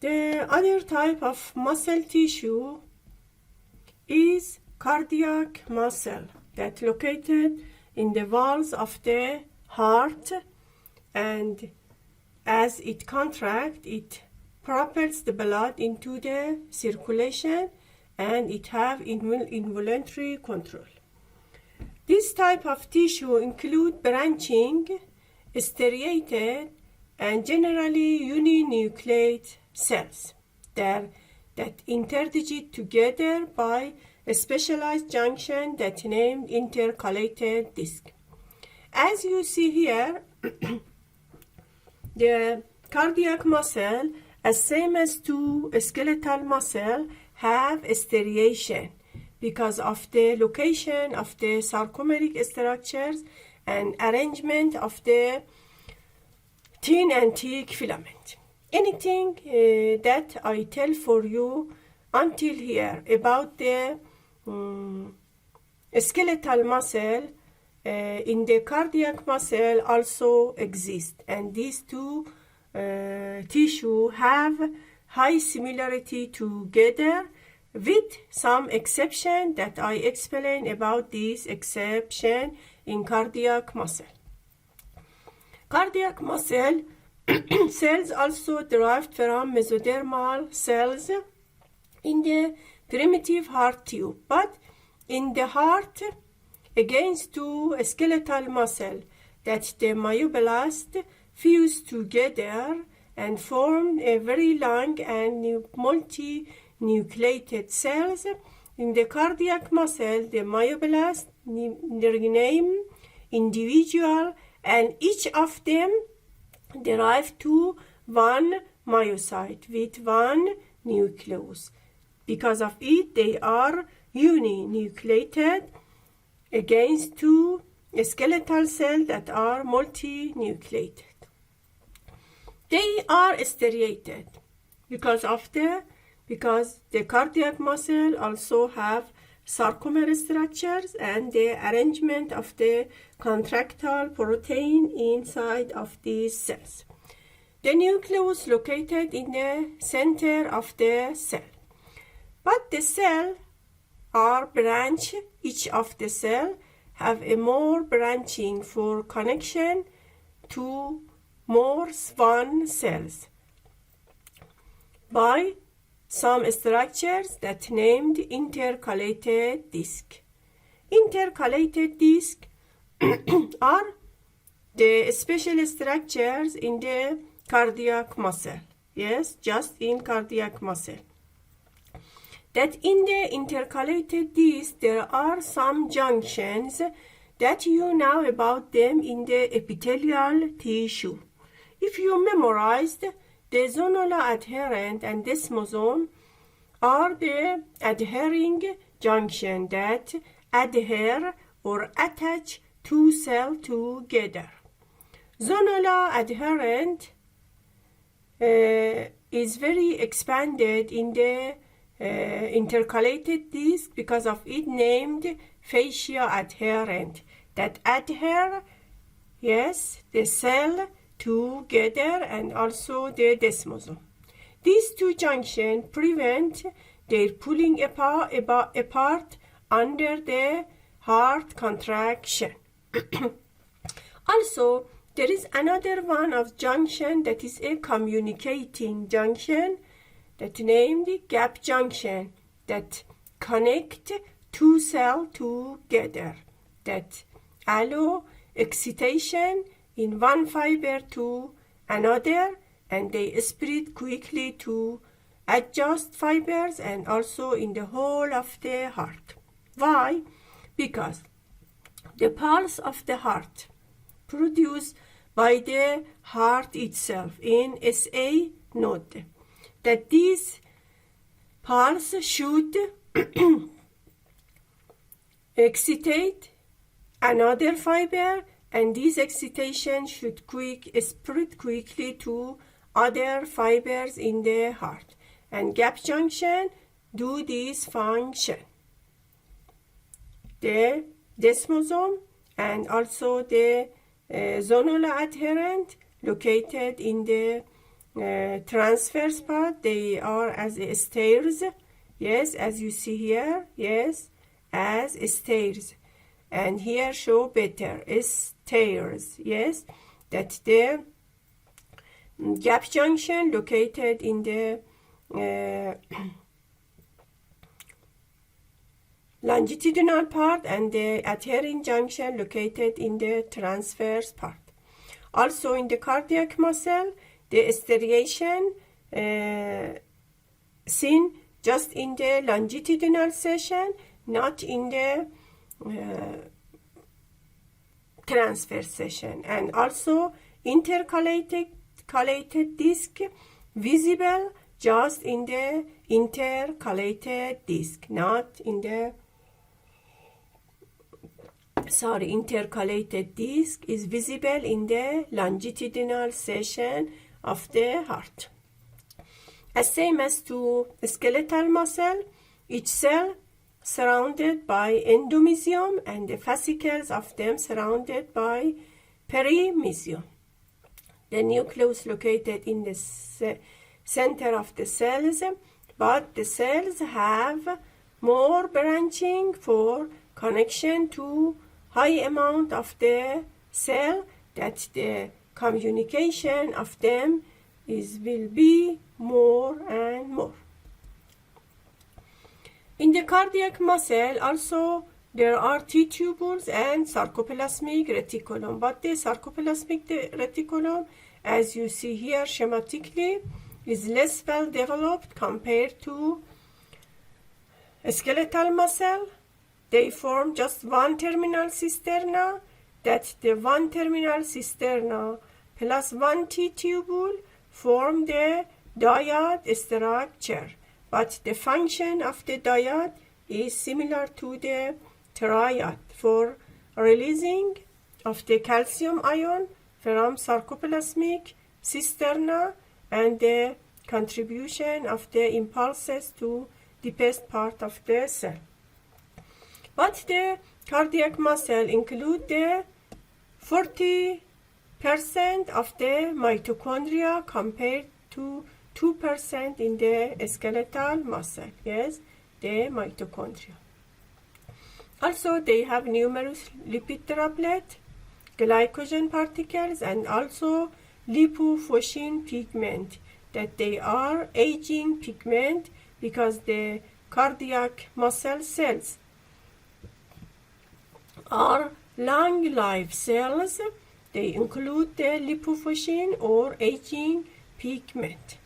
The other type of muscle tissue is cardiac muscle that located in the walls of the heart, and as it contracts, it propels the blood into the circulation, and it have involuntary control. This type of tissue include branching, striated, and generally uninucleate cells that interdigit together by a specialized junction that named intercalated disc. As you see here, the cardiac muscle, as same as two skeletal muscle, have striation because of the location of the sarcomeric structures and arrangement of the thin and thick filament. Anything that I tell for you until here about the skeletal muscle in the cardiac muscle also exist, and these two tissue have high similarity together, with some exception that I explain about this exception in cardiac muscle. Cardiac muscle cells also derived from mesodermal cells in the primitive heart tube, but in the heart against two skeletal muscle that the myoblast fuse together and form a very long and multi-nucleated cells. In the cardiac muscle, the myoblast rename individual, and each of them derived to one myocyte with one nucleus. Because of it, they are uninucleated against two skeletal cells that are multinucleated. They are striated because the cardiac muscle also have sarcomer structures and the arrangement of the contractile protein inside of these cells. The nucleus located in the center of the cell. But the cell are branched. Each of the cell have a more branching for connection to more swan cells by some structures that named intercalated disc. Intercalated disc are the special structures in the cardiac muscle. Yes, just in cardiac muscle. That in the intercalated disc there are some junctions that you know about them in the epithelial tissue. If you memorized, the zonula adherent and desmosome are the adhering junction that adhere or attach two cells together. Zonula adherent is very expanded in the intercalated disc because of it named fascia adherent that adhere, yes, the cell together and also the desmosome. These two junctions prevent their pulling apart under the heart contraction. Also, there is another one of junction that is a communicating junction that named gap junction that connect two cells together that allow excitation in one fiber to another, and they spread quickly to adjust fibers and also in the whole of the heart. Why? Because the pulse of the heart produced by the heart itself in SA node, that this pulse should excitate another fiber, and this excitation should spread quickly to other fibers in the heart. And gap junction do this function. The desmosome and also the zonula adherent located in the transverse part, they are as stairs. Yes, as you see here. Yes, as stairs. And here show better stairs. Yes, that the gap junction located in the longitudinal part and the adhering junction located in the transverse part. Also in the cardiac muscle, the striation seen just in the longitudinal section, not in the transverse section. And also intercalated disc visible just in the intercalated disc, not in the intercalated disc is visible in the longitudinal section of the heart. As same as to skeletal muscle, each cell surrounded by endomysium and the fascicles of them surrounded by perimysium. The nucleus located in the center of the cells, but the cells have more branching for connection to high amount of the cell, that the communication of them will be more and more. In the cardiac muscle also there are T-tubules and sarcoplasmic reticulum, but the sarcoplasmic reticulum, as you see here schematically, is less well developed compared to skeletal muscle. They form just one terminal cisterna, that the one terminal cisterna plus one T-tubule form the diode structure, but the function of the diode is similar to the triode for releasing of the calcium ion from sarcoplasmic cisterna and the contribution of the impulses to the deepest part of the cell. But the cardiac muscle include the 40% of the mitochondria compared to 2% in the skeletal muscle. Yes, the mitochondria. Also, they have numerous lipid droplet, glycogen particles, and also lipofuscin pigment, that they are aging pigment because the cardiac muscle cells are long life cells. They include the lipofuscin or aging pigment.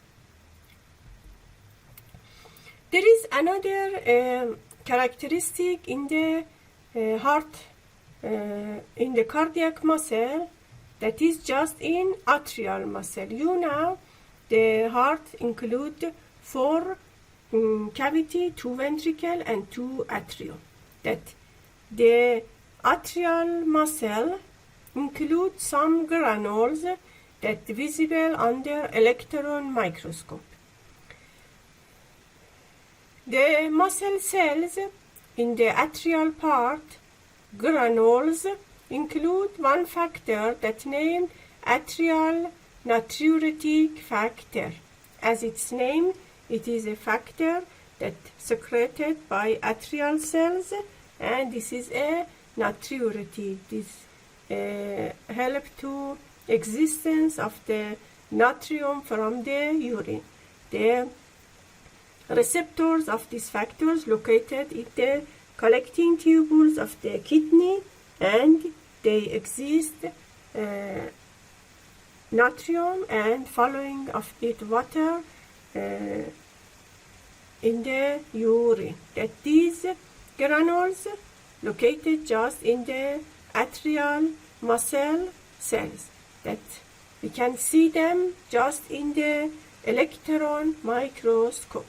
There is another characteristic in the heart, in the cardiac muscle, that is just in atrial muscle. You know, the heart include 4 cavity, 2 ventricle and 2 atrium. That the atrial muscle include some granules that visible under electron microscope. The muscle cells in the atrial part, granules, include one factor that named atrial natriuretic factor. As its name, it is a factor that secreted by atrial cells, and this is a natriuretic. This help to existence of the natrium from the urine. The receptors of these factors located in the collecting tubules of the kidney, and they exist natrium and following of it water in the urine. That these granules located just in the atrial muscle cells, that we can see them just in the electron microscope.